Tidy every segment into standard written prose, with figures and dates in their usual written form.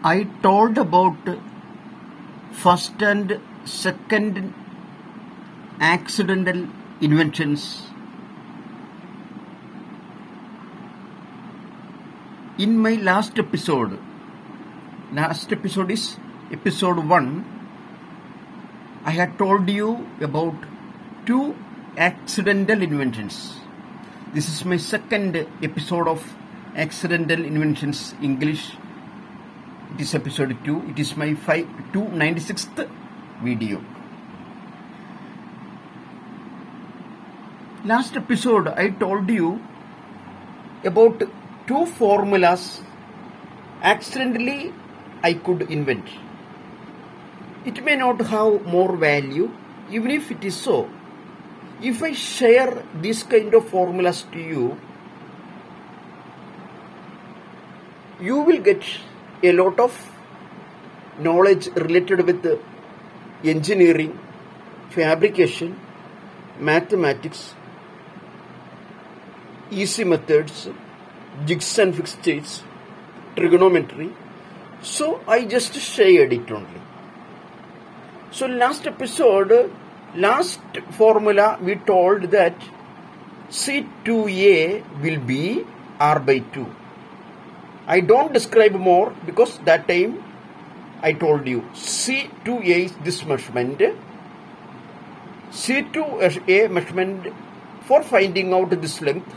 I told about first and second accidental inventions in my last episode. Last episode is episode 1. I had told you about two accidental inventions. This is my second episode of Accidental Inventions English. It is episode 2. It is my 296th video. Last episode I told you about two formulas accidentally I could invent. It may not have more value, even if it is so. If I share this kind of formulas to you, you will get a lot of knowledge related with engineering, fabrication, mathematics, easy methods, jigs and fixtures, trigonometry. So I just shared it only. So last episode, last formula we told that C2A will be R by 2. I don't describe more because that time I told you C2A is this measurement. C2A measurement, for finding out this length,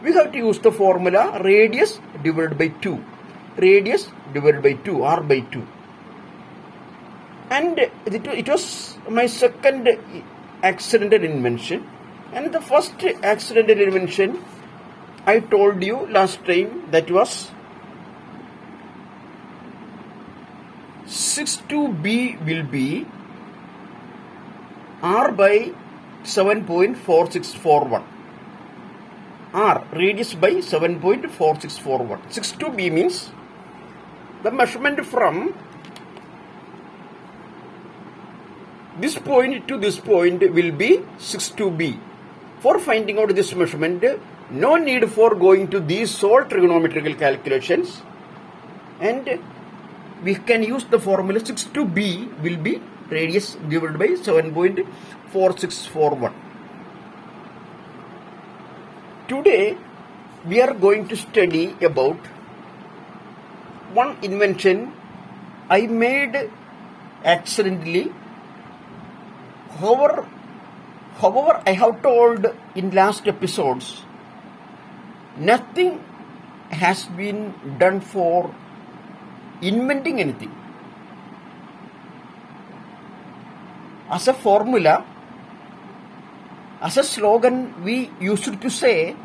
we have to use the formula radius divided by 2. Radius divided by 2, R by 2. And it was my second accidental invention. And the first accidental invention I told you last time, that was 62B will be R by 7.4641. R, radius by 7.4641. 62B means the measurement from this point to this point will be 62B. For finding out this measurement, no need for going to these all trigonometrical calculations, and we can use the formula 62B will be radius divided by 7.4641. Today we are going to study about one invention I made accidentally. However, I have told in last episodes, nothing has been done for inventing anything. As a formula, as a slogan, we used to say,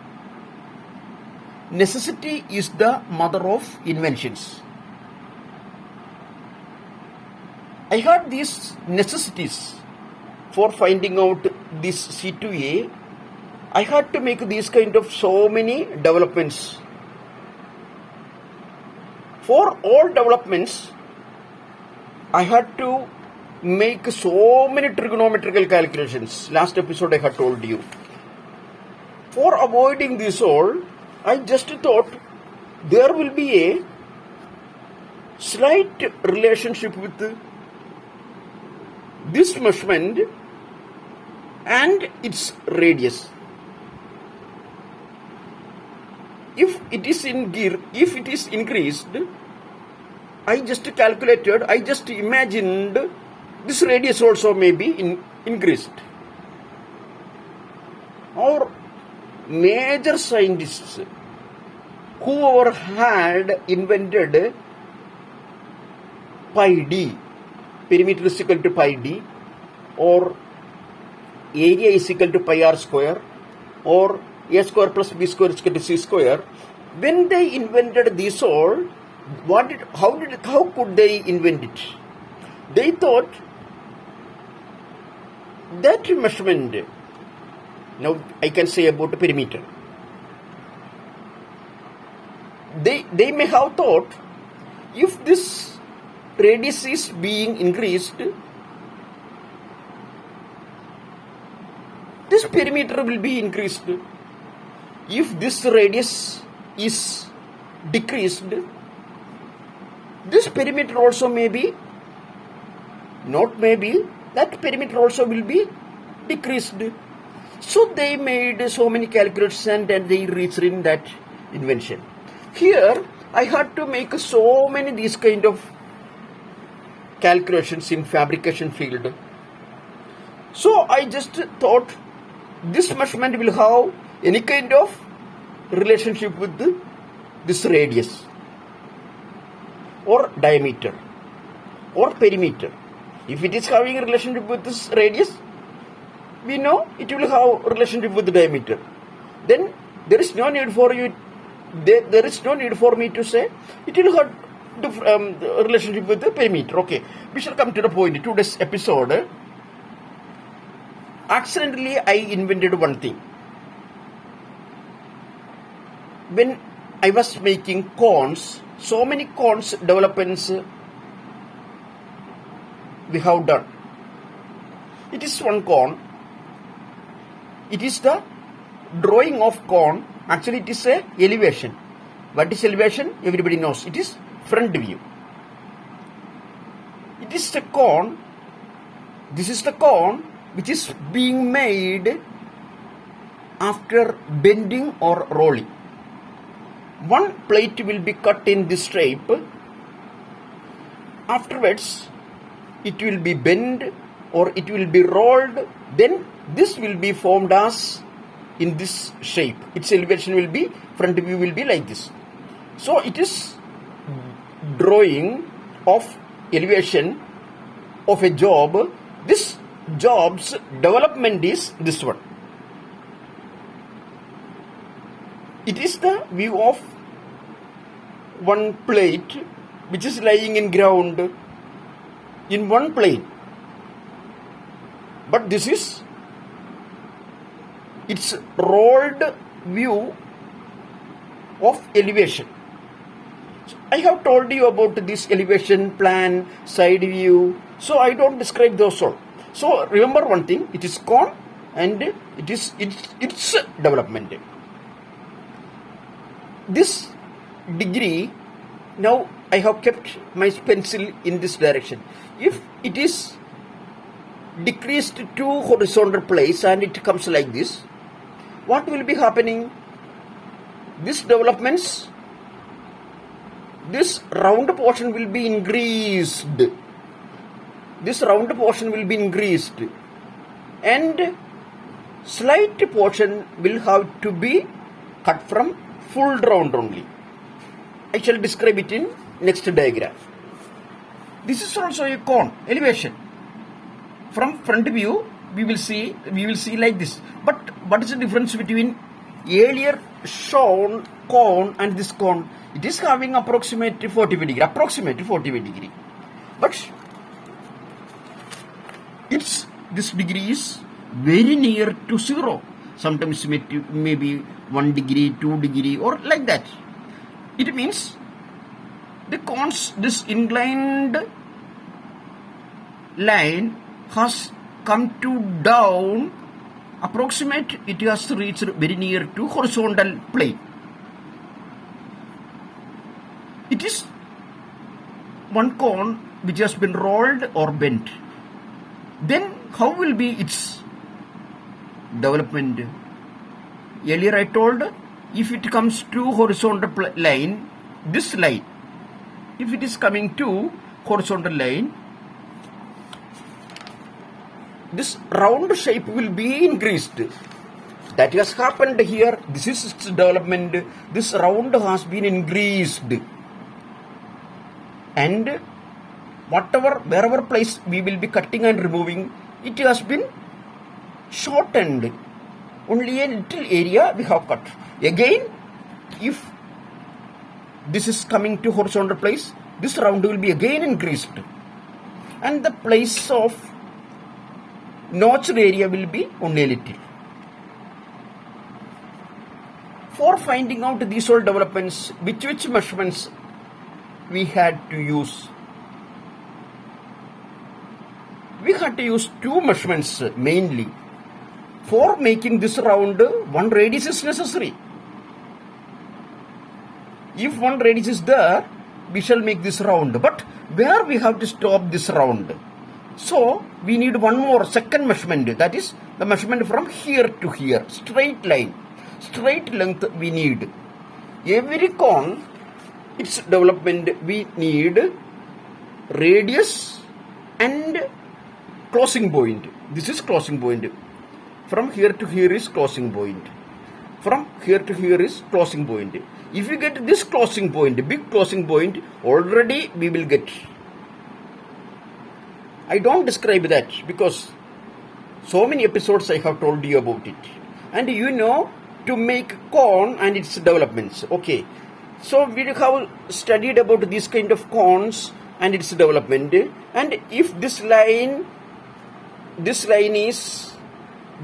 necessity is the mother of inventions. I had these necessities for finding out this C2A. I had to make these kind of so many developments. For all developments, I had to make so many trigonometrical calculations. Last episode I had told you. For avoiding this all, I just thought there will be a slight relationship with this measurement and its radius. If it is increased, I just imagined this radius also may be increased. Our major scientists, whoever had invented pi d, perimeter is equal to pi d, or area is equal to pi r square, or a square plus b square is equal to c square. When they invented this all, how could they invent it? They thought that measurement, now I can say about the perimeter, they may have thought, if this radius is being increased, this perimeter will be increased. If this radius is decreased, this perimeter also may be, not maybe, that perimeter also will be decreased. So they made so many calculations and then they reached in that invention. Here I had to make so many these kind of calculations in fabrication field. So I just thought this measurement will have any kind of relationship with this radius or diameter or perimeter. If it is having a relationship with this radius, we know it will have a relationship with the diameter. Then there is no need for you. There is no need for me to say it will have the relationship with the perimeter. Okay, we shall come to the point. Today's episode. Accidentally, I invented one thing. When I was making cones, so many cones developments we have done. It is one cone. It is the drawing of cone. Actually, it is a elevation. What is elevation? Everybody knows. It is front view. It is the cone. This is the cone which is being made after bending or rolling. One plate will be cut in this shape. Afterwards, it will be bent or it will be rolled. Then this will be formed as in this shape. Its elevation will be, front view will be like this. So it is drawing of elevation of a job. This job's development is this one. It is the view of one plate which is lying in ground in one plane. But this is its rolled view of elevation. So I have told you about this elevation, plan, side view. So I don't describe those all. So remember one thing, it is cone and it is its development. This degree, now I have kept my pencil in this direction. If it is decreased to horizontal place and it comes like this, what will be happening? This developments, this round portion will be increased. This round portion will be increased and slight portion will have to be cut from full round only. I shall describe it in next diagram. This is also a cone, elevation. From front view, we will see like this. But what is the difference between earlier shown cone and this cone? It is having approximately 45 degree. But this degree is very near to 0. Sometimes maybe 1 degree, 2 degree or like that. It means the cones, this inclined line has come to down approximate, it has reached very near to horizontal plane. It is one cone which has been rolled or bent. Then how will be its development? Earlier I told, if it comes to horizontal line, this line, if it is coming to horizontal line, this round shape will be increased. That has happened here. This is its development. This round has been increased. And wherever place we will be cutting and removing, it has been shortened. Only a little area we have cut. Again, if this is coming to horizontal place, this round will be again increased. And the place of notched area will be only a little. For finding out these all developments, which measurements we had to use? We had to use two measurements mainly. For making this round, one radius is necessary. If one radius is there, we shall make this round. But where we have to stop this round? So we need one more second measurement, that is the measurement from here to here, straight line, straight length we need. Every cone, its development, we need radius and closing point. This is closing point. From here to here is closing point. From here to here is closing point. If you get this closing point, big closing point, already we will get. I don't describe that because so many episodes I have told you about it. And you know to make cone and its developments. Okay. So we have studied about this kind of cones and its development. And if this line is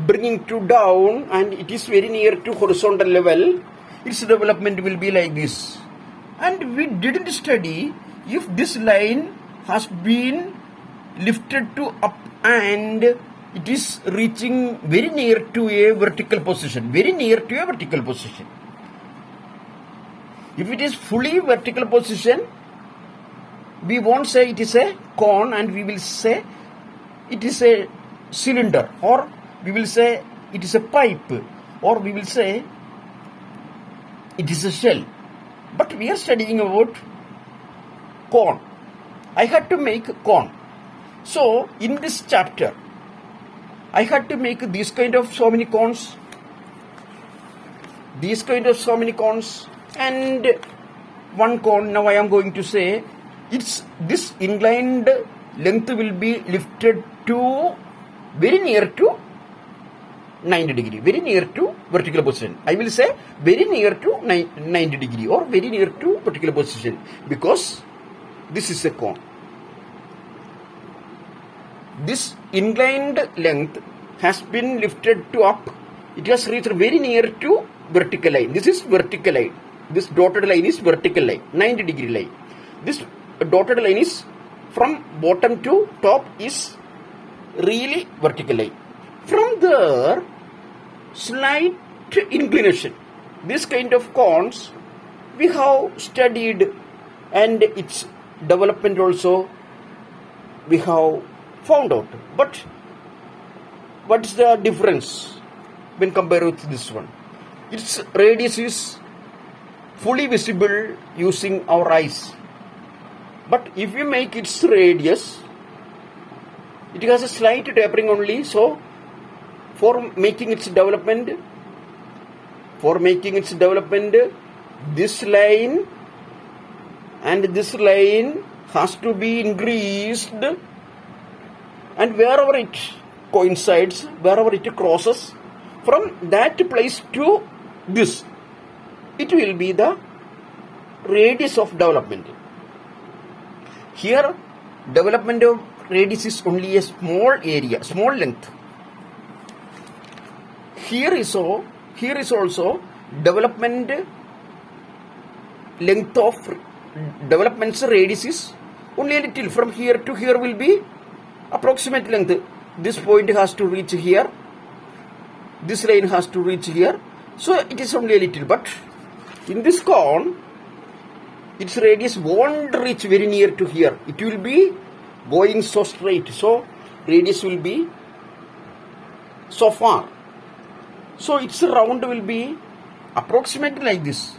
bringing to down and it is very near to horizontal level, its development will be like this. And we didn't study if this line has been lifted to up and it is reaching very near to a vertical position, very near to a vertical position. If it is fully vertical position, we won't say it is a cone and we will say it is a cylinder, or we will say it is a pipe, or we will say it is a shell. But we are studying about cone. I had to make cone. So in this chapter, I had to make these kind of so many cones, these kind of so many cones, and one cone. Now I am going to say it's this inclined length will be lifted to very near to 90 degree, very near to vertical position. I will say very near to 90 degree or very near to vertical position because this is a cone. This inclined length has been lifted to up. It has reached very near to vertical line. This is vertical line. This dotted line is vertical line, 90 degree line. This dotted line is from bottom to top is really vertical line. From there, slight inclination. This kind of cones we have studied and its development also we have found out. But what is the difference when compared with this one? Its radius is fully visible using our eyes. But if you make its radius, it has a slight tapering only. So for making its development, this line and this line has to be increased, and wherever it coincides, wherever it crosses, from that place to this, it will be the radius of development. Here, development of radius is only a small area, small length. Here is also development length of development's radius is only a little. From here to here will be approximate length. This point has to reach here. This line has to reach here. So it is only a little. But in this cone, its radius won't reach very near to here. It will be going so straight. So radius will be so far. So its round will be approximately like this.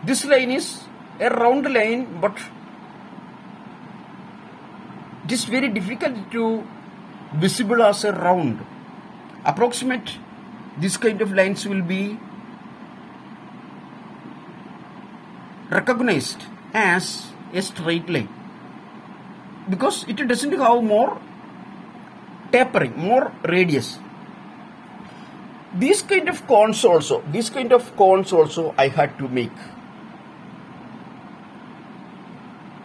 This line is a round line, but it is very difficult to visible as a round. Approximate, this kind of lines will be recognized as a straight line because it doesn't have more tapering, more radius. These kind of cones also I had to make.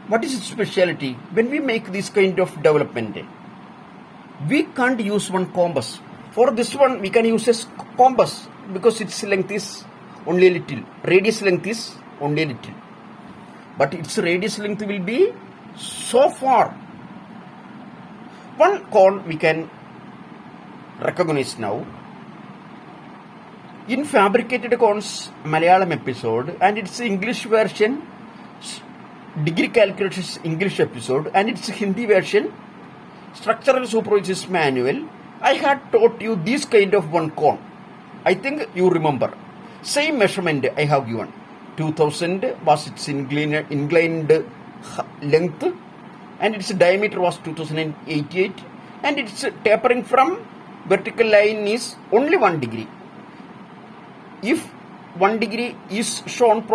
What is its speciality? When we make this kind of development, we can't use one compass. For this one, we can use a compass because its length is only a little. Radius length is only a little. But its radius length will be so far. One cone we can recognize now. In Fabricated Cons Malayalam episode and its English version, Degree Calculations English episode, and its Hindi version, Structural Supervisors Manual, I had taught you this kind of one cone. I think you remember. Same measurement I have given. 2000 was its inclined length, and its diameter was 2088, and its tapering from vertical line is only 1 degree. If 1 degree is shown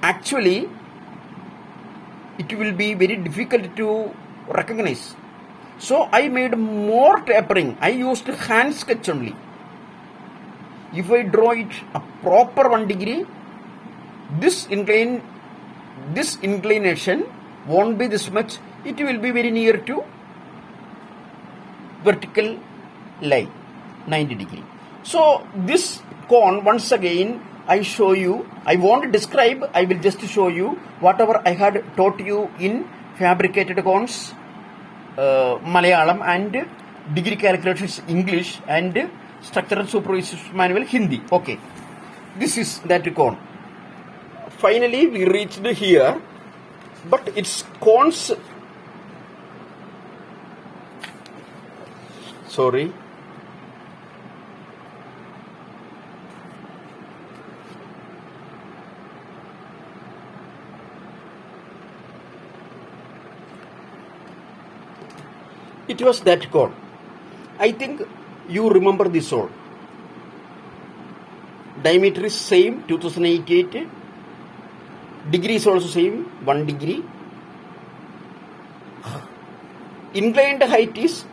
actually, it will be very difficult to recognize. So I made more tapering. I used hand sketch only. If I draw it a proper 1 degree, this inclination won't be this much. It will be very near to vertical line, 90 degree. So this cone, once again, I show you. I won't describe. I will just show you whatever I had taught you in Fabricated Cones Malayalam and Degree Calculations English and Structural Supervisors Manual Hindi. Okay, this is that cone. Finally, we reached here, but its cones. Sorry. It was that cone. I think you remember this all. Diameter is same, 2088. Degree is also same, 1 degree. Inclined height is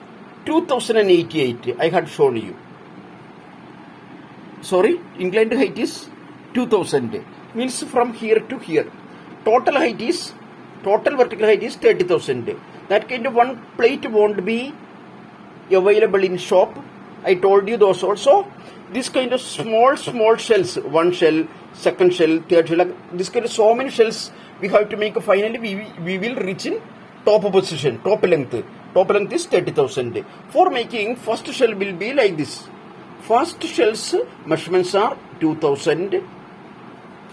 2088. I had shown you. Sorry, inclined height is 2000. Means from here to here. Total vertical height is 30,000. That kind of one plate won't be available in shop. I told you those also. This kind of small shells, one shell, second shell, third shell, this kind of so many shells we have to make. Finally, we will reach in top position, top length. Top length is 30,000. For making, first shell will be like this. First shell's measurements are 2000.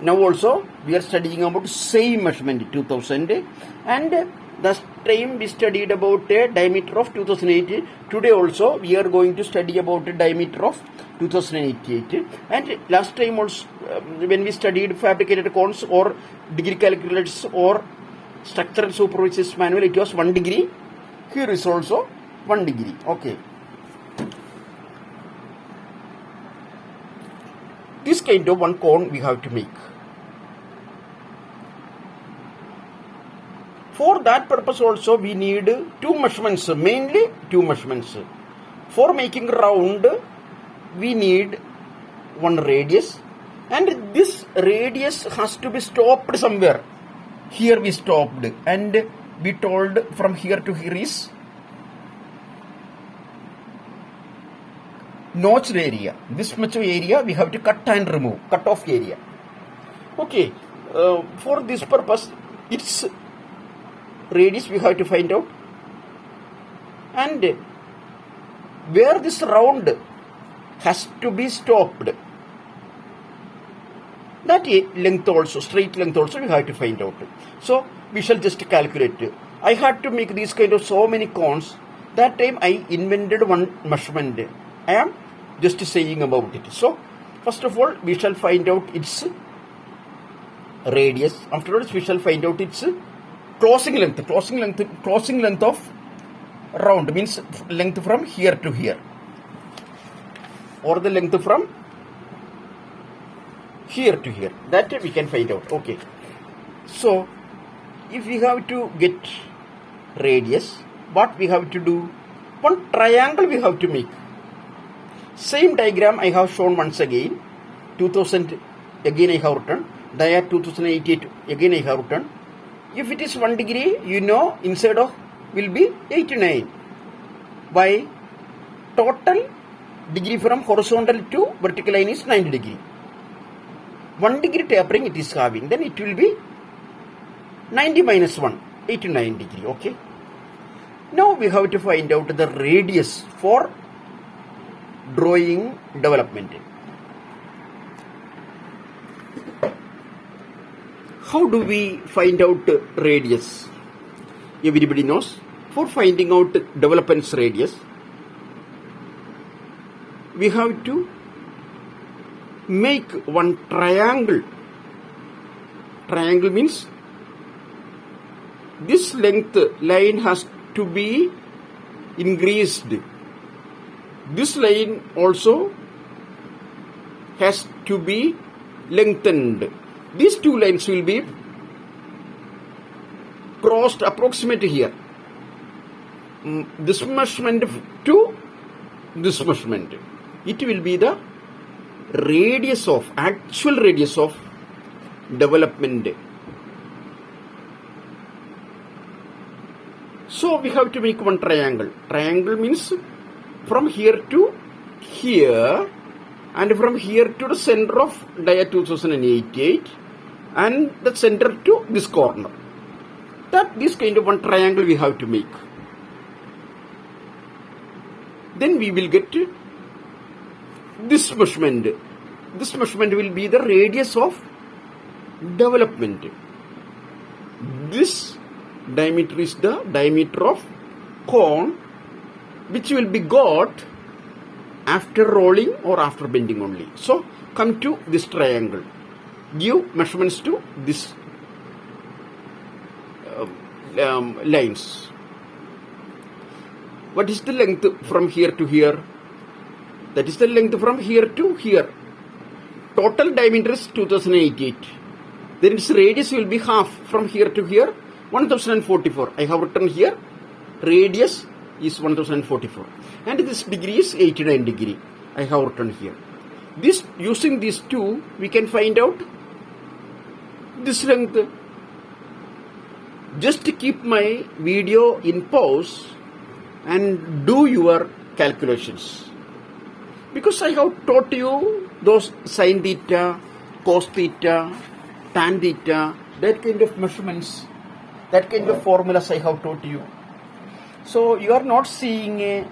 Now also we are studying about same measurement 2000, and the time we studied about a diameter of 2008. Today also we are going to study about a diameter of 2088. And last time also when we studied Fabricated Cones or Degree Calculators or Structural Supervisors Manual, it was 1 degree. Here is also 1 degree. Okay. This kind of one cone we have to make. For that purpose also we need two measurements, mainly two measurements. For making round we need one radius, and this radius has to be stopped somewhere. Here we stopped and we told from here to here is notched area. This much of area we have to cut and remove, cut off area. Okay, for this purpose its radius we have to find out, and where this round has to be stopped, that length also, straight length also we have to find out. So we shall just calculate. I had to make these kind of so many cones. That time I invented one measurement. I am just saying about it. So first of all we shall find out its radius. Afterwards we shall find out its closing length of round, means length from here to here, or the length from here to here. That we can find out. Okay. So if we have to get radius, what we have to do? One triangle we have to make. Same diagram I have shown once again. 2000 again I have written. Dia 2088 again I have written. If it is 1 degree, you know inside of will be 89. By total degree from horizontal to vertical line is 90 degree. 1 degree tapering it is having, then it will be 90 minus 1, 89 degree. Okay. Now we have to find out the radius for drawing development. How do we find out radius? Everybody knows. For finding out development's radius, we have to make one triangle. Triangle means this length line has to be increased. This line also has to be lengthened. These two lines will be crossed approximately here. This measurement to this measurement. It will be the actual radius of development. So we have to make one triangle. Triangle means from here to here, and from here to the center of dia 2088, and the center to this corner. This kind of one triangle we have to make. Then we will get this measurement. This measurement will be the radius of development. This diameter is the diameter of cone, which will be got after rolling or after bending only. So come to this triangle. Give measurements to this lines. What is the length from here to here? That is the length from here to here. Total diameter is 2088. Then its radius will be half from here to here, 1044. I have written here, radius is 1044. And this degree is 89 degree. I have written here. Using these two, we can find out this length. Just keep my video in pause and do your calculations. Because I have taught you those sin theta, cos theta, tan theta, that kind of measurements, that kind of formulas I have taught you. So you are not seeing a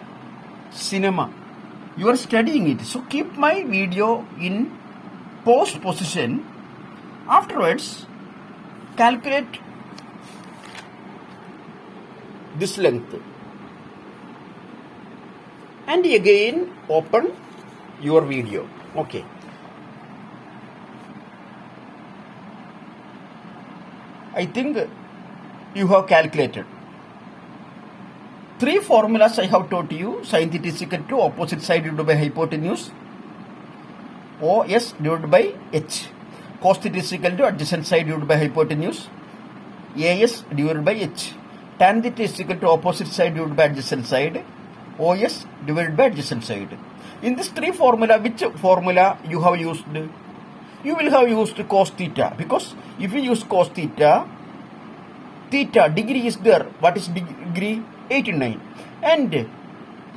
cinema, you are studying it. So keep my video in pause position. Afterwards, calculate this length. And again open your video. Okay. I think you have calculated. 3 formulas I have taught you. Sin theta is equal to opposite side divided by hypotenuse, OS divided by H. Cos theta is equal to adjacent side divided by hypotenuse, AS divided by H. Tan theta is equal to opposite side divided by adjacent side, OS divided by adjacent side. In this 3 formula, which formula you have used? You will have used cos theta, because if you use cos theta, degree is there. What is degree? 89. And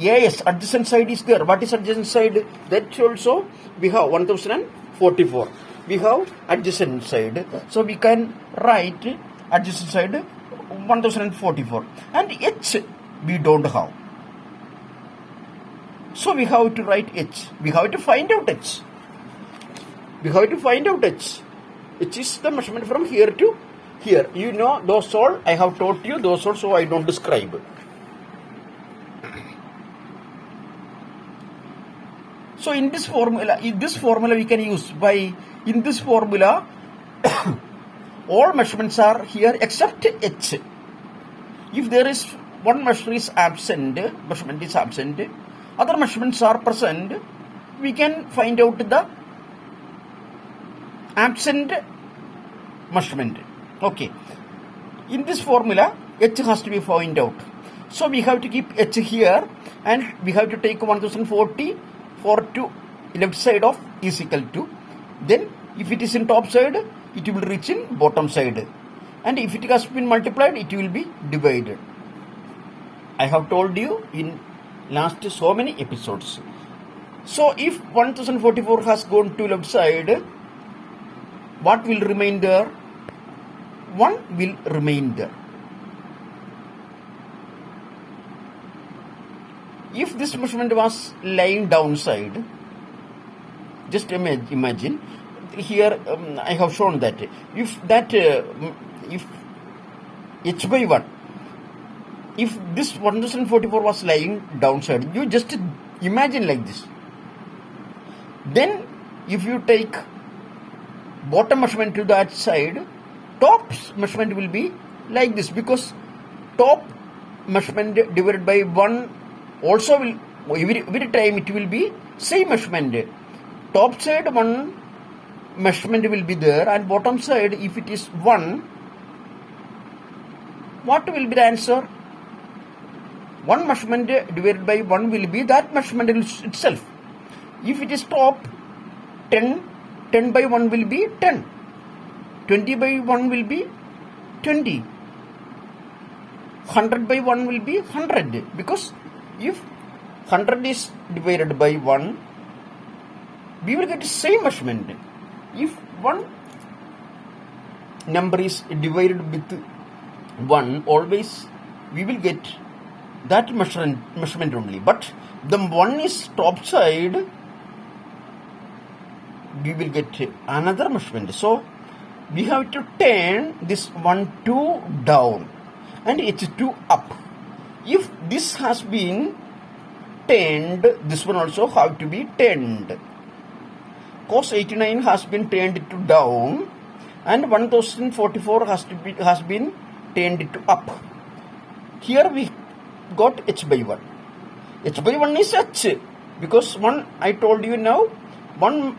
AS, adjacent side is there. What is adjacent side? That also we have 1044. We have adjacent side. So we can write adjacent side 1044. And H we don't have. So we have to write H. We have to find out H. H is the measurement from here to here. You know those all. I have taught you those all, so I don't describe. So in this formula we can use in this formula all measurements are here except H. If there is one measurement is absent, other measurements are present, we can find out the absent measurement. Okay. In this formula, H has to be found out. So we have to keep H here, and we have to take 1040 for to left side of is equal to. Then if it is in top side, it will reach in bottom side. And if it has been multiplied, it will be divided. I have told you in last so many episodes. So if 1044 has gone to left side, what will remain there? 1 will remain there. If this measurement was lying downside, just imagine here I have shown that if h by 1, if this 1044 was lying downside, you just imagine like this. Then if you take bottom measurement to that side, top measurement will be like this, because top measurement divided by 1 also will, every time it will be same measurement. Top side 1 measurement will be there, and bottom side, if it is 1, what will be the answer? 1 measurement divided by 1 will be that measurement itself. If it is top 10, 10 by 1 will be 10, 20 by 1 will be 20, 100 by 1 will be 100, because if 100 is divided by 1, we will get the same measurement. If one number is divided with 1, always we will get that measurement only. But the 1 is top side, we will get another measurement. So we have to turn this 1, 2 down and h2 up. If this has been turned, this one also have to be turned. Cos 89 has been turned to down, and 1044 has been turned to up. Here we got h by 1. H by 1 is h, because 1, I told you now, 1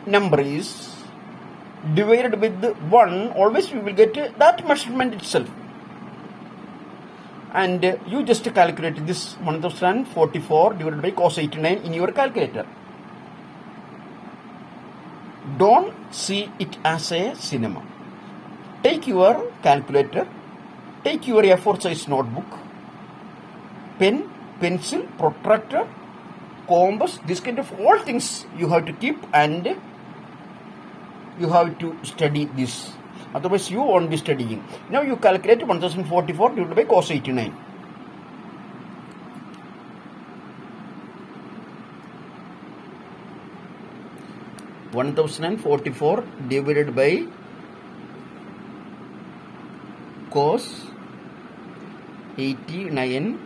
number is divided with 1, always we will get that measurement itself. And you just calculate this 1044 divided by cos 89 in your calculator. Don't see it as a cinema. Take your calculator, take your A4 size notebook, pen, pencil, protractor, compass, this kind of all things you have to keep, and you have to study this. Otherwise you won't be studying. Now you calculate 1044 divided by cos 89. (1044) divided by cos 89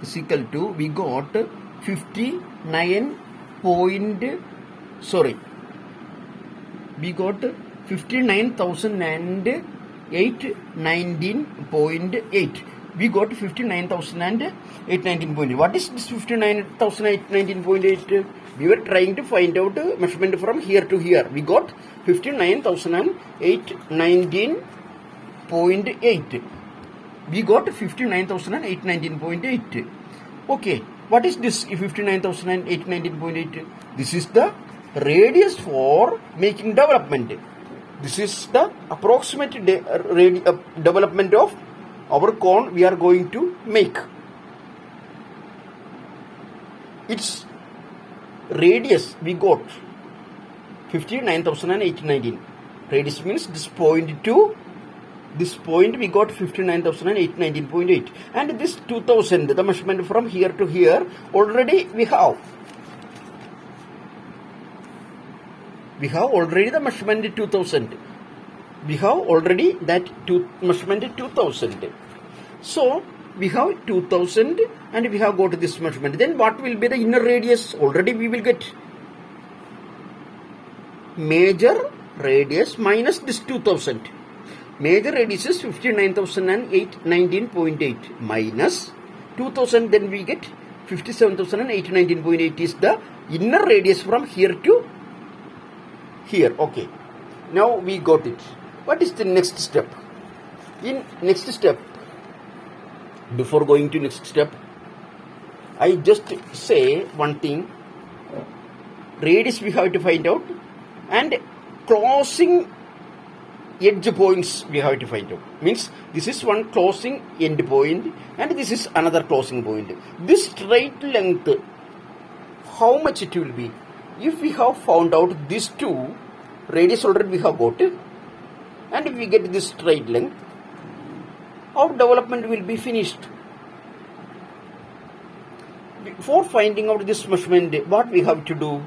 is equal to, we got 59,819.8. We got 59,819.8. What is this 59,819.8? We were trying to find out measurement from here to here. We got 59,819.8. We got 59,819.8. Okay, what is this 59,819.8? This is the radius for making development. This is the approximate development of our cone we are going to make. Its radius we got 59,819. Radius means this point to this point we got 59,819.8. And this 2000, the measurement from here to here, already we have. We have already the measurement 2000. We have already that measurement 2000. So we have 2000 and we have got this measurement. Then what will be the inner radius? Already we will get major radius minus this 2000. Major radius is 59,819.8 minus 2000. Then we get 57,819.8 is the inner radius from here to here. Okay, now we got it. What is the next step? In next step, before going to next step, I just say one thing. Radius we have to find out, and closing edge points we have to find out. Means this is one closing end point and this is another closing point. This straight length, how much it will be? If we have found out these two, radius already we have got, and if we get this straight length, our development will be finished. For finding out this measurement, what we have to do?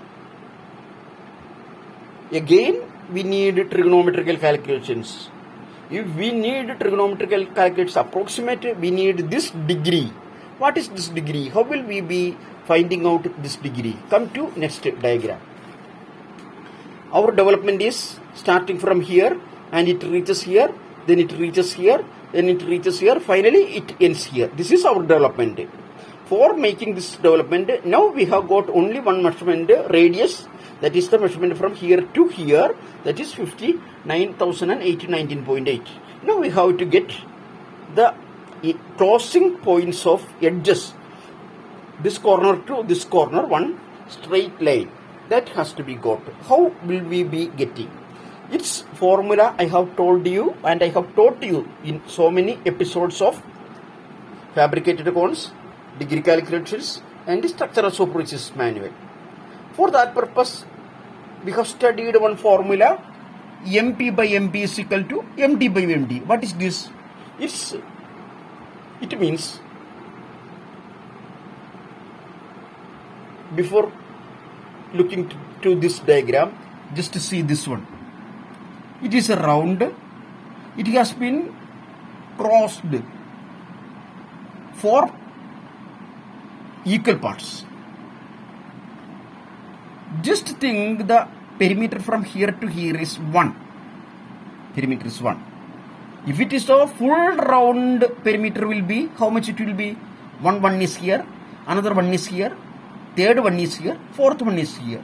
Again, we need trigonometrical calculations. If we need trigonometrical calculations approximate, we need this degree. What is this degree? How will we be finding out this degree? Come to next diagram. Our development is starting from here and it reaches here, then it reaches here, then it reaches here, finally it ends here. This is our development. For making this development, now we have got only one measurement, radius, that is the measurement from here to here, that is 59,019.8. Now we have to get the closing points of edges. This corner to this corner, one straight line. That has to be got. How will we be getting? Its formula I have told you and I have taught you in so many episodes of fabricated cones, degree calculations and structural superposition manual. For that purpose, we have studied one formula, MP by MP is equal to MD by MD. What is this? It means, before looking to this diagram, just to see this one. It is a round. It has been crossed 4 equal parts. Just think the perimeter from here to here is 1. Perimeter is 1. If it is a full round, perimeter will be, how much it will be? One is here, another one is here, third one is here, fourth one is here.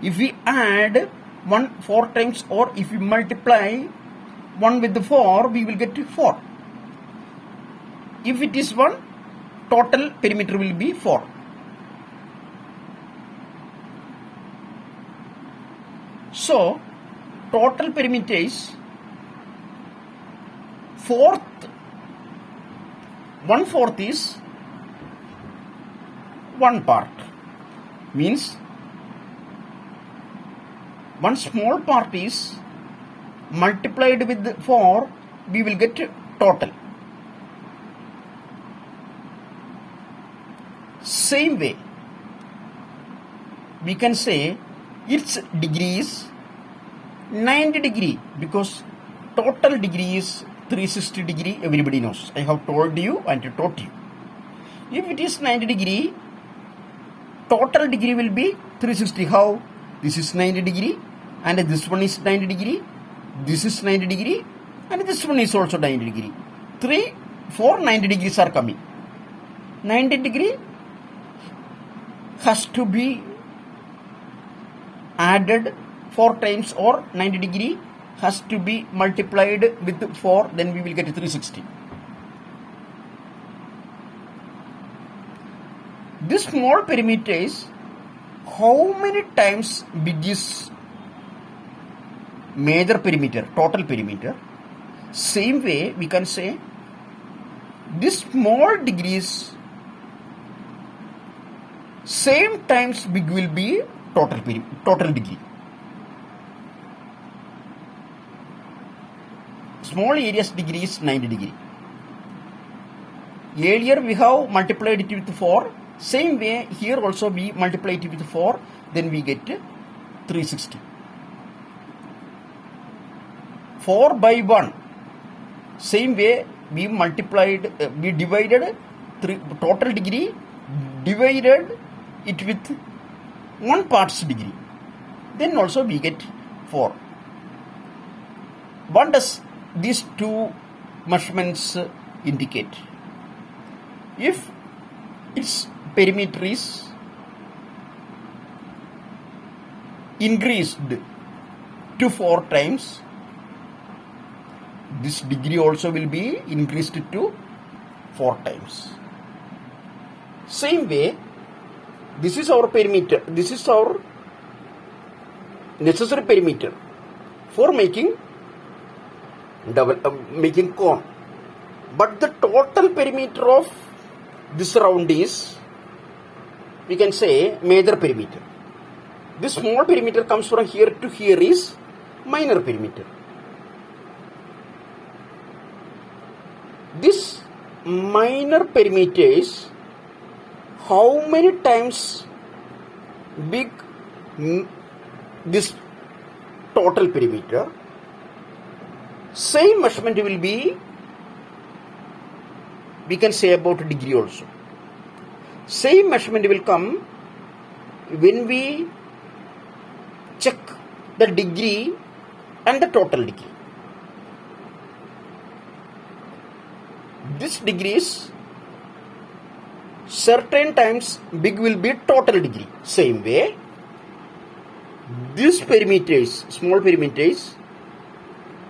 If we add 1 4 times, or if we multiply 1 with the 4, we will get 4. If it is 1, total perimeter will be 4. So, total perimeter is 1/4 is 1 part. Means one small part is multiplied with 4, we will get total. Same way, we can say its degree is 90 degree because total degree is 360 degree, everybody knows. I have told you and taught you. If it is 90 degree, total degree will be 360. How? This is 90 degree and this one is 90 degree, this is 90 degree and this one is also 90 degree. 4 90 degrees are coming. 90 degree has to be added 4 times, or 90 degree has to be multiplied with 4, then we will get 360. This small perimeter is how many times big is major perimeter, total perimeter. Same way we can say this small degrees same times big will be total degree. Small area's degree is 90 degree. Earlier we have multiplied it with 4. Same way here also we multiply it with 4. Then we get 360. 4 by 1. Same way we multiplied, we divided total degree, divided it with 1 part's degree. Then also we get 4. What does these two measurements indicate? If its perimeter is increased to 4 times, this degree also will be increased to 4 times. Same way, this is our perimeter, this is our necessary perimeter for making cone. But the total perimeter of this round is, we can say, major perimeter. This small perimeter comes from here to here is minor perimeter. This minor perimeter is how many times big this total perimeter. Same measurement will be, we can say about degree also. Same measurement will come when we check the degree and the total degree. This degree is certain times big will be total degree. Same way, this perimeters, small perimeters,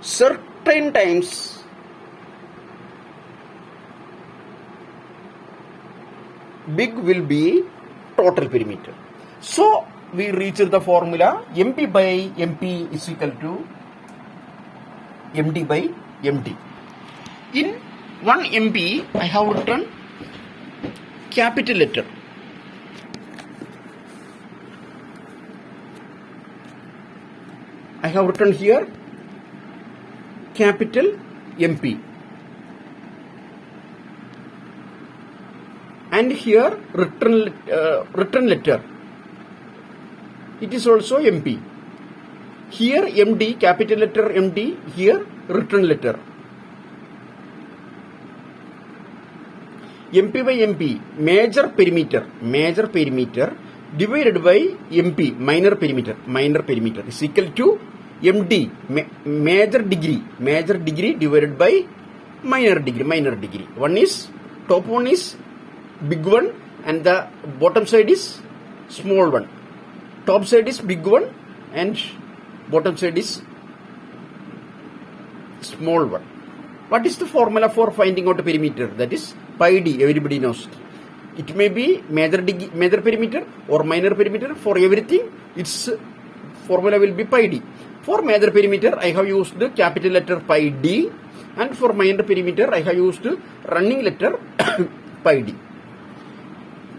certain times big will be total perimeter. So we reach the formula MP by MP is equal to MD by MD. In 1 MP I have written capital letter. I have written here capital MP. And here written letter. It is also MP. Here MD, capital letter MD, here written letter. MP by MP, major perimeter divided by MP, minor perimeter is equal to MD, major degree divided by minor degree. Top one is big one and the bottom side is small one. Top side is big one and bottom side is small one. What is the formula for finding out a perimeter? That is pi d, everybody knows. It may be major perimeter or minor perimeter. For everything, its formula will be pi d. For major perimeter, I have used the capital letter pi d, and for minor perimeter, I have used running letter pi d.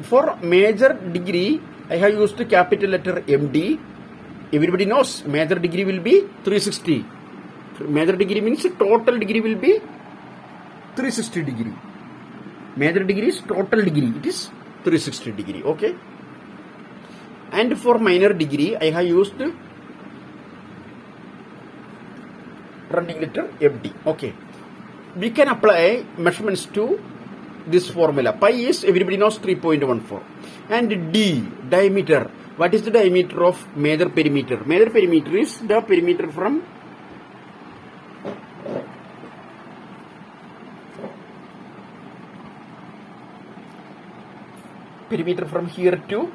For major degree, I have used the capital letter MD. Everybody knows major degree will be 360. Major degree means total degree will be 360 degree. Major degree is total degree. It is 360 degree. Okay. And for minor degree, I have used running letter MD. Okay. We can apply measurements to this formula. Pi is, everybody knows, 3.14. And D, diameter. What is the diameter of major perimeter? Major perimeter is the perimeter from here to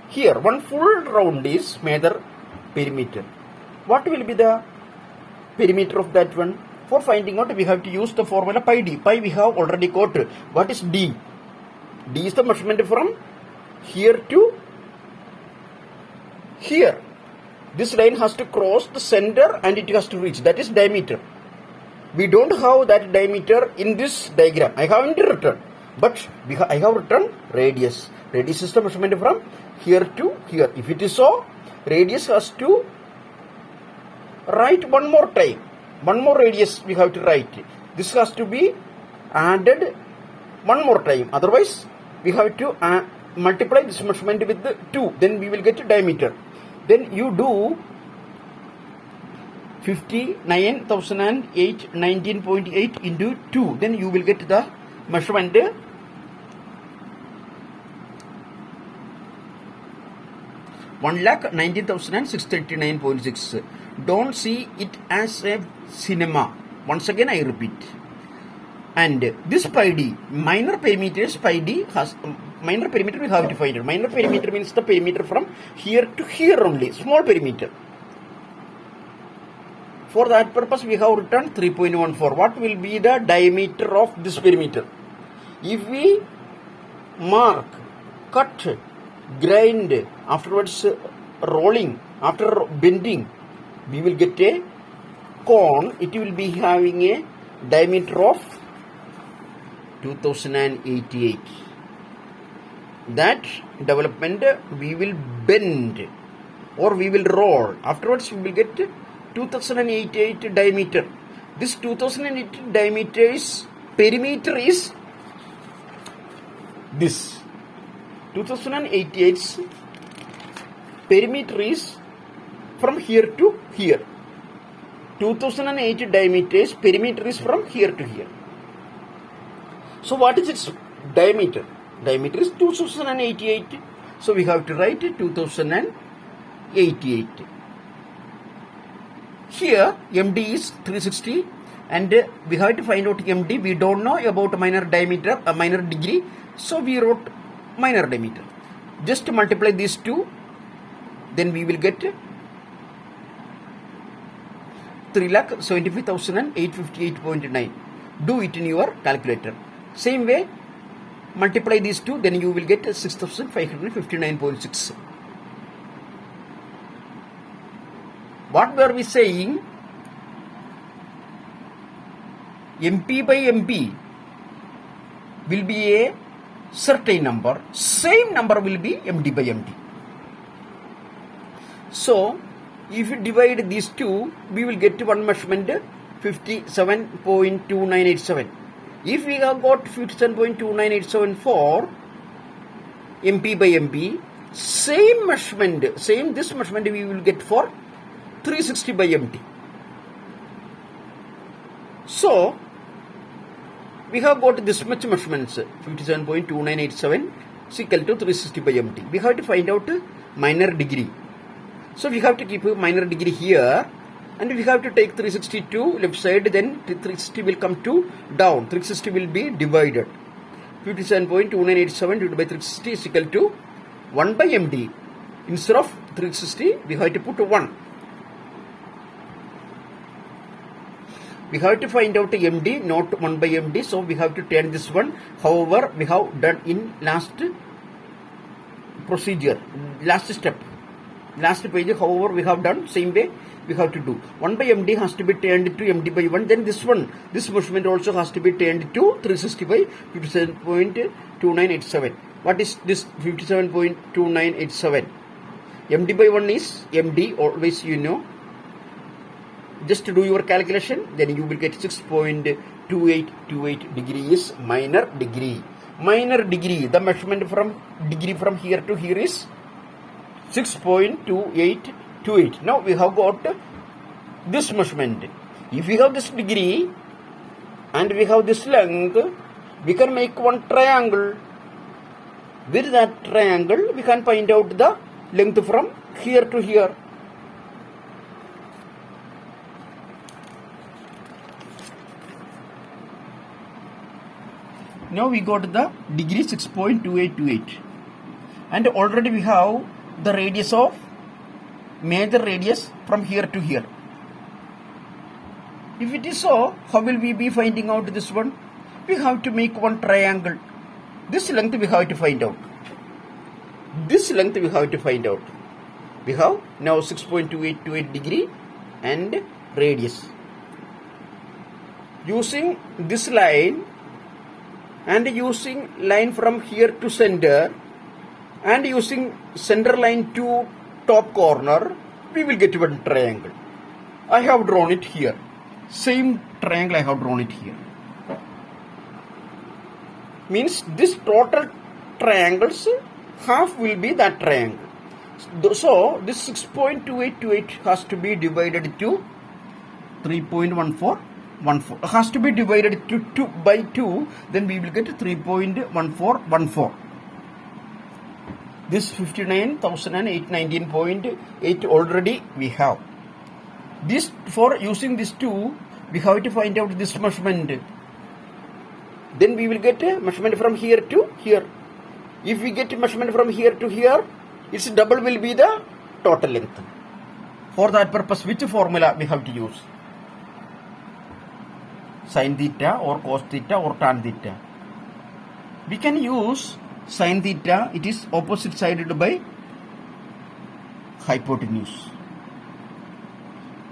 here. One full round is major perimeter. What will be the perimeter of that one? For finding out, we have to use the formula pi d. Pi we have already got. What is d? D is the measurement from here to here. This line has to cross the center and it has to reach. That is diameter. We don't have that diameter in this diagram. I haven't written. But I have written radius. Radius is the measurement from here to here. If it is so, radius has to write one more time. One more radius we have to write. This has to be added one more time. Otherwise, we have to multiply this measurement with the 2. Then we will get diameter. Then you do 59,019.8 into 2. Then you will get the measurement 1,19,639.6. Don't see it as a cinema. Once again, I repeat. And this pi d, minor perimeters, pi d has minor perimeter we have to find it. Minor perimeter means the perimeter from here to here only, small perimeter. For that purpose, we have written 3.14. What will be the diameter of this perimeter? If we mark, cut, grind, afterwards rolling, after bending, we will get a cone. It will be having a diameter of 2088. That development we will bend or we will roll. Afterwards we will get 2088 diameter. This 2088 diameter is perimeter is this. 2088 perimeter is from here to here. 2008 diameter is perimeter is from here to here. So what is its diameter? Diameter is 2088. So we have to write 2088. Here MD is 360 and we have to find out MD. We don't know about minor diameter, minor degree. So we wrote minor diameter. Just multiply these two. Then we will get 3,75,858.9. Do it in your calculator. Same way, multiply these two, then you will get 6,559.6. What were we saying? MP by MP will be a certain number. Same number will be MD by MD. So, if you divide these two, we will get one measurement 57.2987. If we have got 57.2987 for MP by MP, same measurement, this measurement we will get for 360 by MT. So, we have got this much measurements, 57.2987 is equal to 360 by MT. We have to find out minor degree. So we have to keep a minor degree here and we have to take 360 to left side, then 360 will come to down. 360 will be divided. 57.2987 divided by 360 is equal to 1 by MD. Instead of 360, we have to put 1. We have to find out MD, not 1 by MD. So we have to turn this one. However, we have done in last procedure, last step. Last page, however, we have done same way we have to do. 1 by MD has to be turned to MD by 1. Then this one, this measurement also has to be turned to 360 by 57.2987. What is this 57.2987? MD by 1 is MD, always you know. Just to do your calculation, then you will get 6.2828 degree is minor degree. Minor degree, the measurement from degree from here to here is 6.2828. Now we have got this measurement. If we have this degree and we have this length, we can make one triangle. With that triangle, we can find out the length from here to here. Now we got the degree 6.2828 and already we have the radius of major radius from here to here. If it is so, how will we be finding out this one? We have to make one triangle. This length we have to find out. This length we have to find out. We have now 6.2828 degree and radius. Using this line and using line from here to center and using center line to top corner, we will get one triangle. I have drawn it here. Same triangle I have drawn it here. Means this total triangles, half will be that triangle. So this 6.2828 has to be divided to 3.14. Has to be divided to 2 by 2, then we will get 3.1414. This 59,819.8 already we have. This, for using this 2, we have to find out this measurement. Then we will get a measurement from here to here. If we get a measurement from here to here, its double will be the total length. For that purpose, which formula we have to use? Sin theta or cos theta or tan theta. We can use sin theta, it is opposite sided by hypotenuse.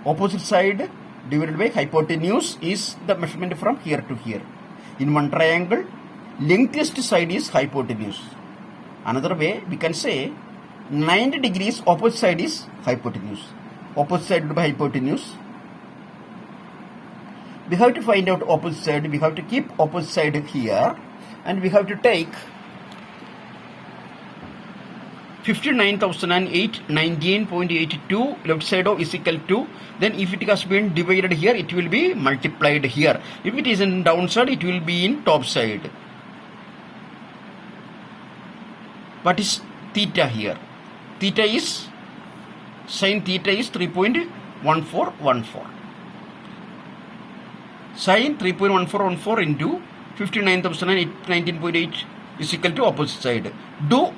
Opposite side divided by hypotenuse is the measurement from here to here. In one triangle, lengthiest side is hypotenuse. Another way, we can say 90 degrees opposite side is hypotenuse. Opposite side by hypotenuse. We have to find out opposite side. We have to keep opposite side here and we have to take 59,819.82 left side of is equal to, then if it has been divided here, it will be multiplied here. If it is in downside, it will be in top side. What is theta here? Theta is, sin theta is 3.1414. Sin 3.1414 into 59,819.8 is equal to opposite side. Do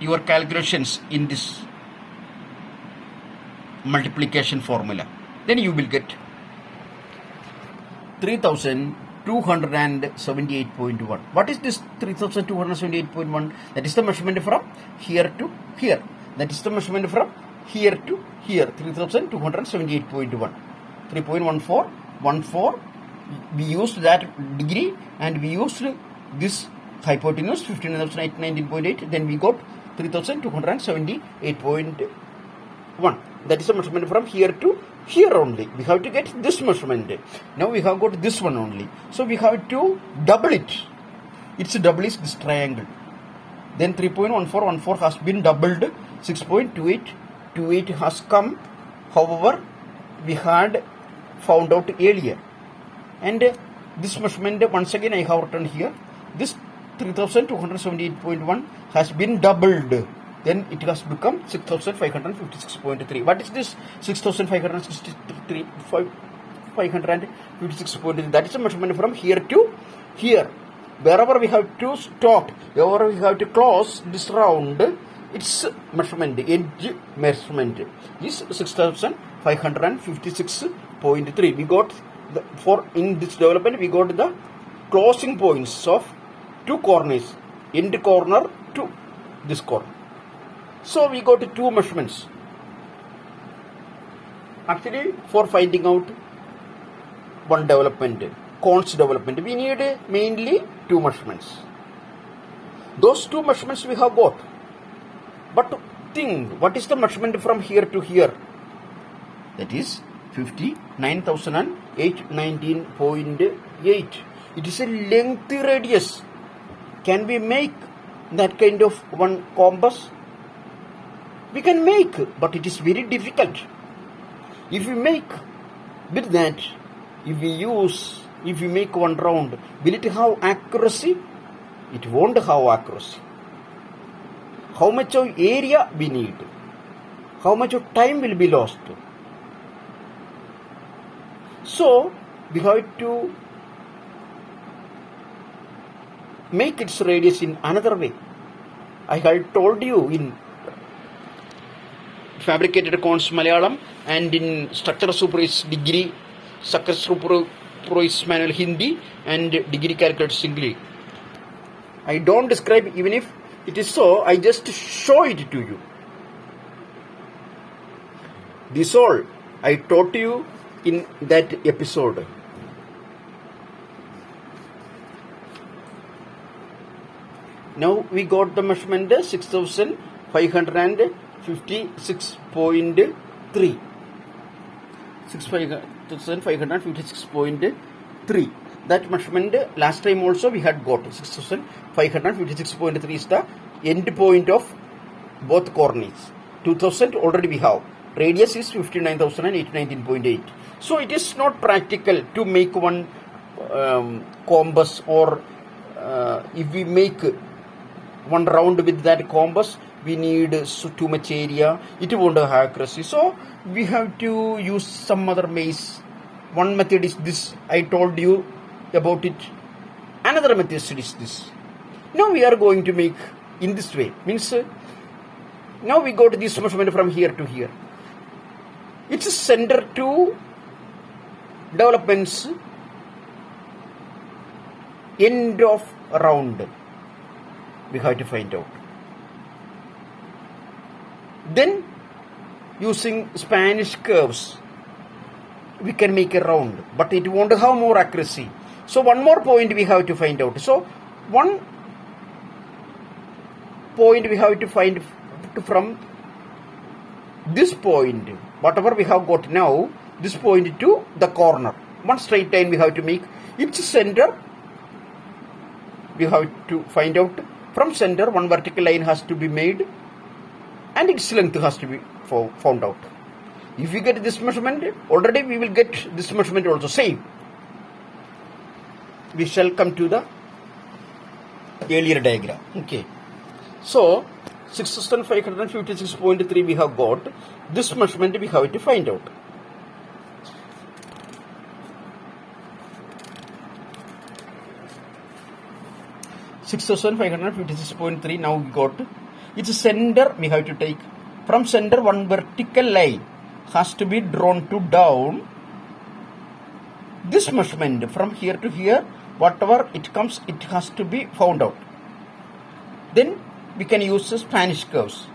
your calculations in this multiplication formula. Then you will get 3278.1. What is this 3278.1? That is the measurement from here to here. That is the measurement from here to here. 3278.1. 3.1414. We used that degree and we used this hypotenuse 59,819.8. Then we got 3278.1. That is the measurement from here to here only. We have to get this measurement. Now we have got this one only. So we have to double it. Its double is this triangle. Then 3.1414 has been doubled. 6.2828 has come. However, we had found out earlier. And this measurement, once again I have written here. This 3278.1 has been doubled. Then it has become 6,556.3. What is this 6,556.3? That is a measurement from here to here. Wherever we have to stop, wherever we have to close this round, its measurement, edge measurement is 6,556.3. We got in this development, we got the closing points of two corners, end corner to this corner. So we got two measurements. Actually, for finding out one development, cones development, we need mainly two measurements. Those two measurements we have got. But think, what is the measurement from here to here? That is 59,819.8. It is a lengthy radius. Can we make that kind of one compass? We can make, but it is very difficult. If we make with that, if we make one round, will it have accuracy? It won't have accuracy. How much of area we need? How much of time will be lost? So, we have to make its radius in another way. I had told you in fabricated cones Malayalam and in structural superis degree, structural superis manual Hindi and degree calculators English. I don't describe even if it is so, I just show it to you. This all I taught you in that episode. Now we got the measurement 6,556.3. 6,556.3. That measurement last time also we had got 6,556.3 is the end point of both corners. 2,000 already we have. Radius is 59,819.8. So it is not practical to make one compass, or if we make one round with that compass, we need too much area. It won't have accuracy. So we have to use some other ways. One method is this. I told you about it. Another method is this. Now we are going to make in this way. Means now we go to this measurement from here to here. Its center to developments end of round. We have to find out. Then using Spanish curves, we can make a round, but it won't have more accuracy. So one more point we have to find out. So one point we have to find from this point, whatever we have got now, this point to the corner. One straight line we have to make. Its center, we have to find out. From center, one vertical line has to be made. and its length has to be found out. If we get this measurement, already we will get this measurement also same. We shall come to the earlier diagram. Okay. So 6556.3 we have got. This measurement we have to find out. $6,556.3 now we got. Its center we have to take. From center one vertical line has to be drawn to down. This measurement from here to here, whatever it comes, it has to be found out. Then we can use the Spanish curves.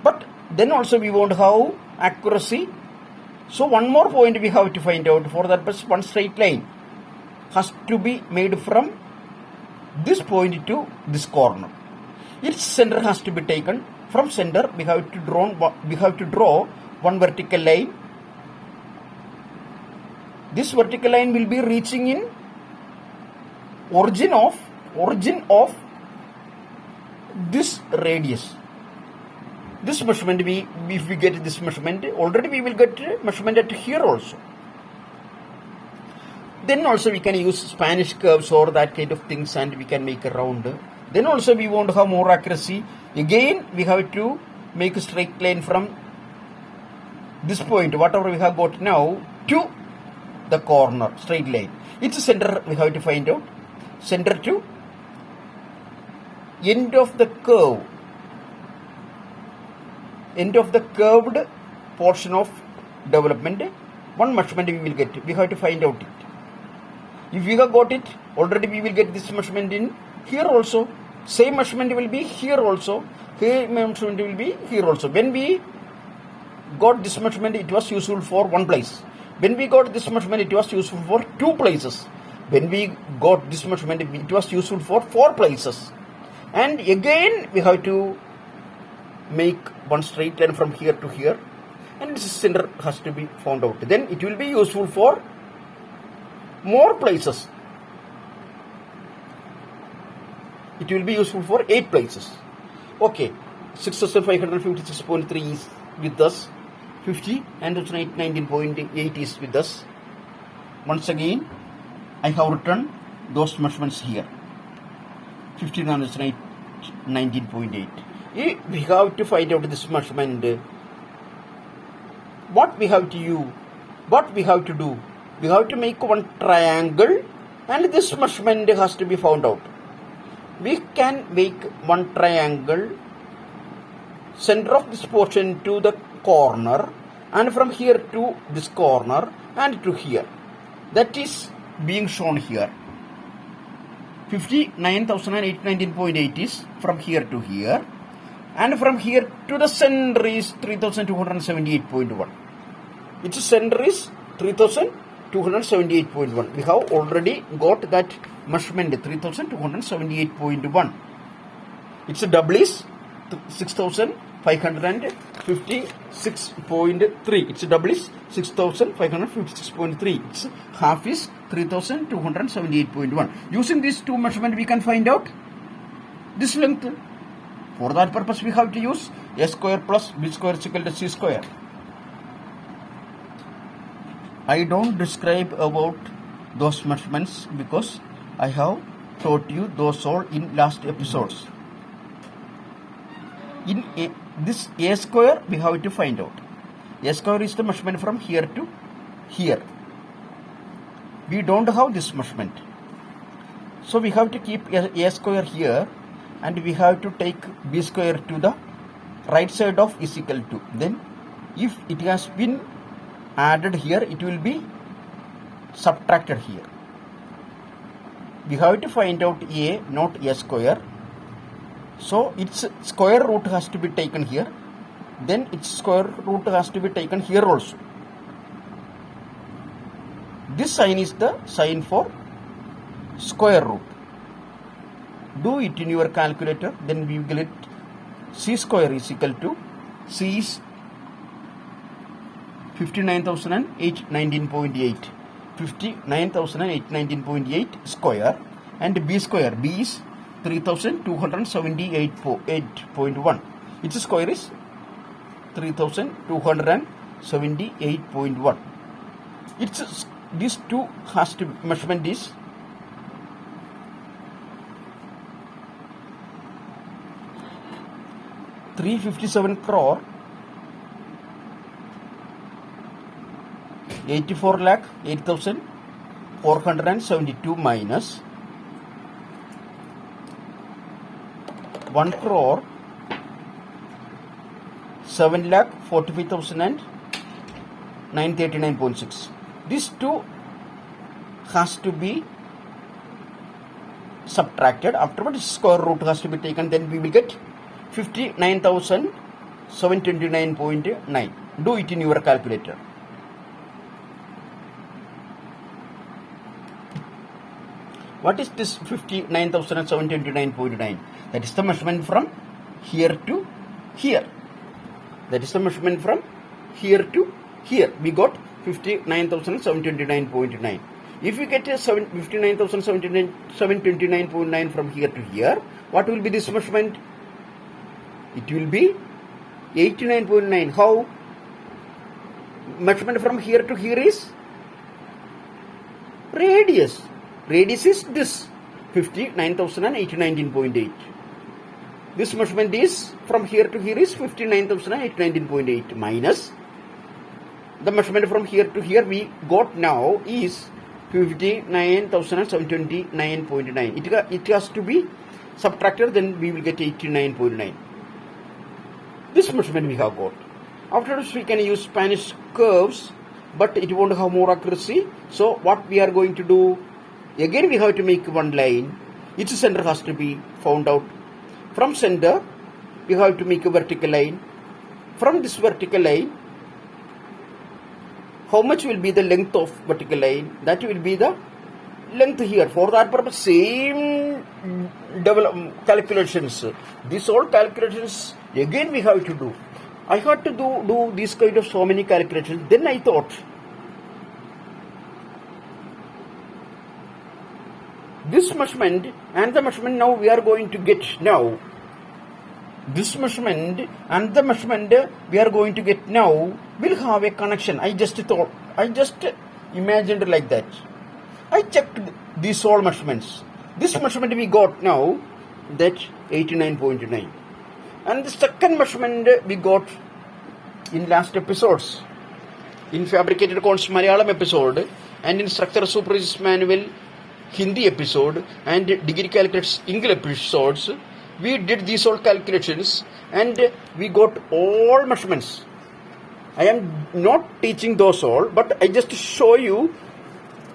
But then also we won't have accuracy. So one more point we have to find out. For that purpose, one straight line has to be made from this point to this corner. Its center has to be taken. From center we have to draw one vertical line. This vertical line will be reaching in origin of this radius. This measurement, if we get this measurement, already we will get measurement at here also. Then also we can use Spanish curves or that kind of things, and we can make a round. Then also we want to have more accuracy. Again we have to make a straight line from this point, whatever we have got now, to the corner, straight line. Its center we have to find out. Center to end of the curve, end of the curved portion of development. One measurement we will get. We have to find out it. If we have got it, already we will get this measurement in here also. Same measurement will be here also. Here measurement will be here also. When we got this measurement, it was useful for one place. When we got this measurement, it was useful for two places. When we got this measurement, it was useful for four places. And again, we have to make one straight line from here to here. And this center has to be found out. Then it will be useful for more places. It will be useful for 8 places. Okay, 6556.3 is with us. 50 and 19.8 is with us. Once again, I have written those measurements here. 15 and 19.8. We have to find out this measurement. What we have to use? What we have to do? We have to make one triangle, and this measurement has to be found out. We can make one triangle, center of this portion to the corner, and from here to this corner and to here. That is being shown here. 59,819.8 is from here to here, and from here to the center is 3,278.1. Its center is 3,278.1. We have already got that measurement, 3,278.1. Its double is 6,556.3. Its double is 6,556.3. Its half is 3,278.1. Using these two measurements, we can find out this length. For that purpose, we have to use a square plus b square is equal to c square. I don't describe about those measurements because I have taught you those all in last episodes. In this a square, we have to find out. A square is the measurement from here to here. We don't have this measurement. So we have to keep a square here, and we have to take b square to the right side of is equal to. Then if it has been added here, it will be subtracted here. We have to find out a, not a square. So its square root has to be taken here. Then its square root has to be taken here also. This sign is the sign for square root. Do it in your calculator. Then we will get c square is equal to, c is 59,819.8. 59,819.8 square, and b square, b is 3,278.1. Its square is 3278.1. These two measurement is 357 crore 84 lakh 8,472 minus 1 crore 7 lakh 45,000 and 939.6. These two has to be subtracted. Afterwards, square root has to be taken. Then we will get 59,729.9. Do it in your calculator. What is this 59,729.9? That is the measurement from here to here. That is the measurement from here to here. We got 59,729.9. If we get 59,729.9 from here to here, what will be this measurement? It will be 89.9. How? Measurement from here to here is radius. Radius is this 59,819.8. This measurement is from here to here is 59,819.8 minus the measurement from here to here we got now is 59,729.9. It has to be subtracted, then we will get 89.9. This measurement we have got. Afterwards we can use Spanish curves, but it won't have more accuracy. So what we are going to do, again we have to make one line. Its center has to be found out. From center we have to make a vertical line. From this vertical line, how much will be the length of vertical line? That will be the length here. For that purpose, same calculations. These all calculations again we have to do. I had to do this kind of so many calculations. Then I thought, this measurement and the measurement now we are going to get now. This measurement and the measurement we are going to get now will have a connection. I just imagined like that. I checked these all measurements. This measurement we got now, that 89.9. And the second measurement we got in last episodes. In Fabricated Accounts Malayalam episode and in Structure Supervisors Manual Hindi episode and Degree Calculates English episodes, we did these all calculations and we got all measurements. I am not teaching those all, but I just show you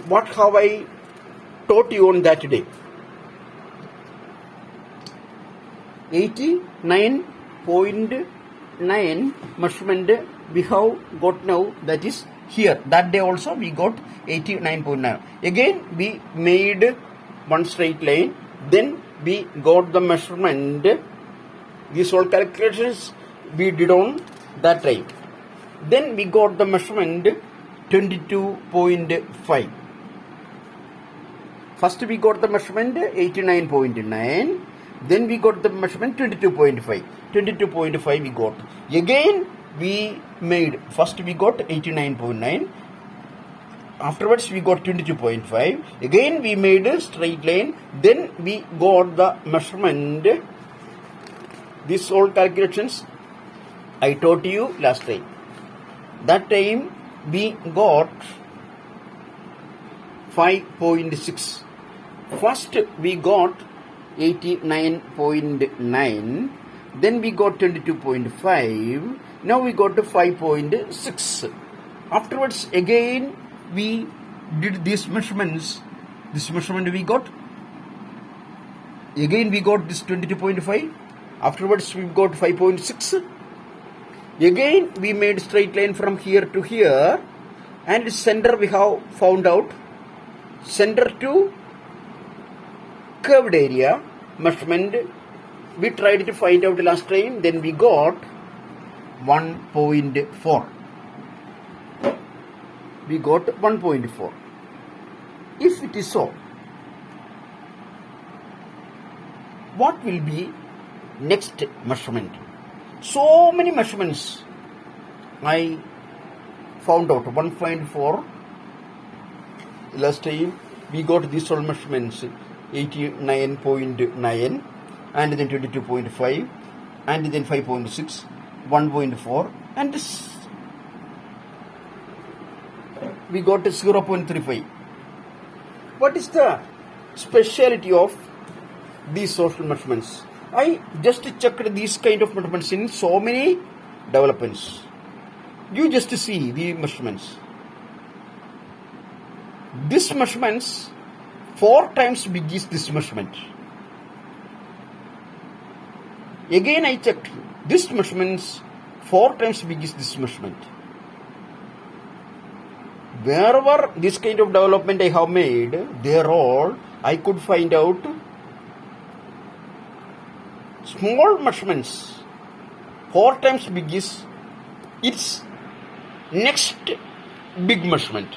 what have I taught you on that day. 89.9 measurement we have got now, that is here. That day also we got 89.9. Again we made one straight line, then we got the measurement. These all calculations we did on that time. Then we got the measurement 22.5. First we got the measurement 89.9. Then we got the measurement 22.5. 22.5 we got. Again we made, first we got 89.9. Afterwards we got 22.5. Again we made a straight line. Then we got the measurement. These all calculations I taught you last time. That time we got 5.6. First we got 89.9. Then we got 22.5. Now we got to 5.6. Afterwards again we did these measurements. This measurement we got. Again we got this 22.5. Afterwards we got 5.6. Again we made straight line from here to here, and center we have found out. Center to curved area measurement we tried to find out last time. Then we got 1.4. We got 1.4. If it is so, what will be next measurement? So many measurements I found out. 1.4 last time we got these all measurements 89.9 and then 22.5 and then 5.6, 1.4 and we got 0.35. What is the speciality of these social measurements? I just checked these kind of measurements in so many developments. You just see the measurements. This measurements 4 times big is this measurement. Again I checked this measurements 4 times big is this measurement. Wherever this kind of development I have made, there all I could find out small measurements 4 times big is its next big measurement.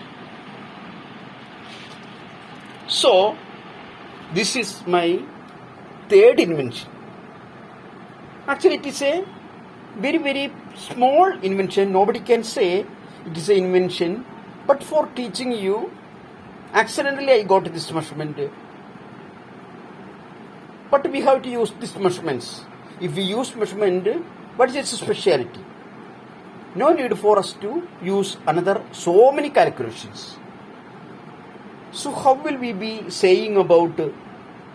So this is my third invention. Actually it is a very very small invention. Nobody can say it is an invention, but for teaching you, accidentally I got this measurement. But we have to use these measurements. If we use measurement, what is its speciality? No need for us to use another so many calculations. So how will we be saying about,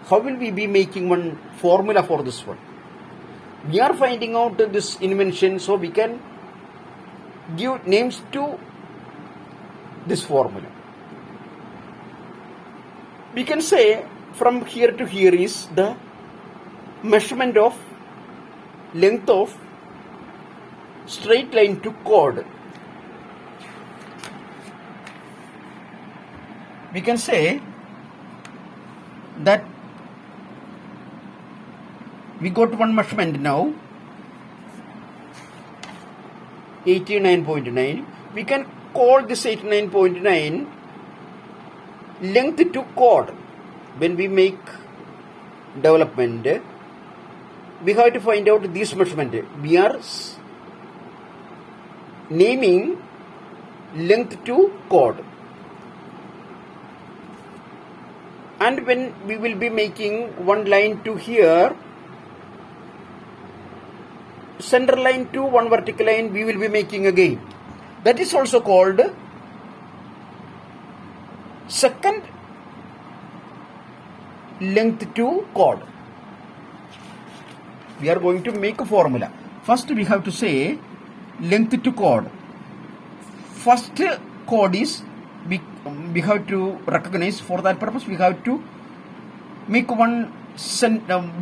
how will we be making one formula for this one? We are finding out this invention, so we can give names to this formula. We can say from here to here is the measurement of length of straight line to chord. We can say that we got one measurement now, 89.9. We can call this 89.9 length to chord. When we make development, we have to find out this measurement. We are naming length to chord. And when we will be making one line to here, center line to one vertical line we will be making again. That is also called second length to chord. We are going to make a formula. First we have to say length to chord. First chord is we have to recognize. For that purpose we have to make one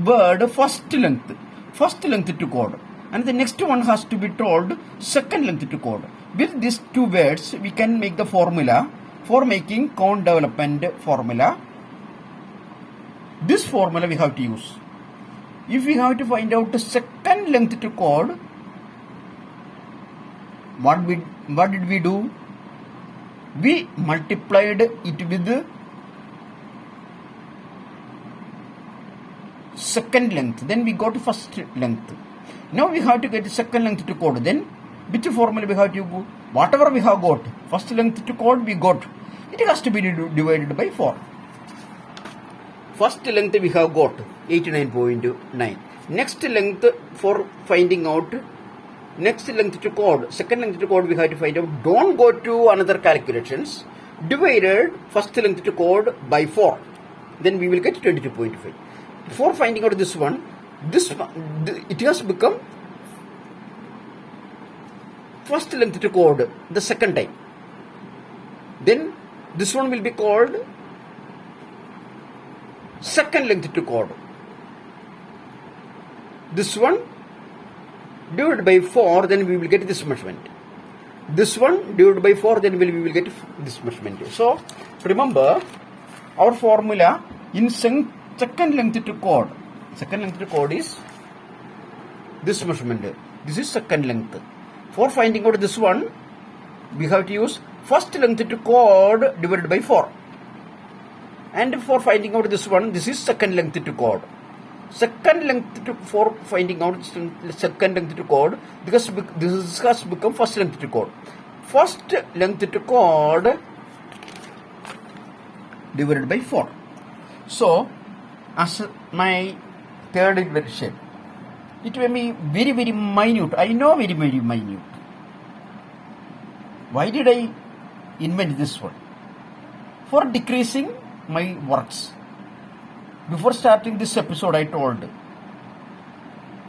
word first length to chord, and the next one has to be told second length to chord. With these two words we can make the formula for making count development formula. This formula we have to use. If we have to find out the second length to chord, what did we do? We multiplied it with second length. Then we got first length. Now we have to get second length to chord. Then which formula we have to go? Whatever we have got, first length to chord we got, it has to be divided by 4. First length we have got 89.9. Next length for finding out next length to chord, second length to chord we have to find out. Don't go to another calculations. Divided first length to chord by 4. Then we will get 22.5. For finding out this one, it has become first length to chord the second time. Then this one will be called second length to chord. This one divided by 4, then we will get this measurement. This one divided by 4, then we will get this measurement. So remember our formula in second length to chord. Second length to chord is this measurement. This is second length. For finding out this one, we have to use first length to chord divided by 4. And for finding out this one, this is second length to chord. second length for finding out second length chord, because this has become first length chord. First length chord divided by 4. So, as my third invention, it may be very, very minute. I know very, very minute. Why did I invent this one? For decreasing my works. Before starting this episode, I told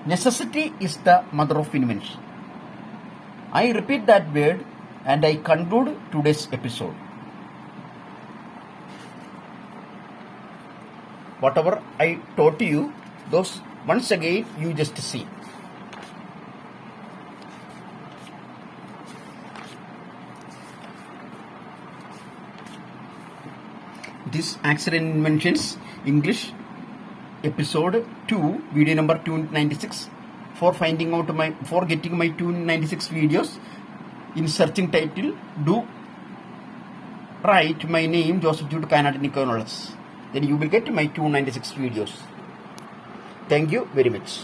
necessity is the mother of invention. I repeat that word and I conclude today's episode. Whatever I taught you, those once again you just see. This Accident Inventions English episode 2, video number 296. For getting my 296 videos, in searching title, do write my name, Joseph Jude Kanatte Nicolas. Then you will get my 296 videos. Thank you very much.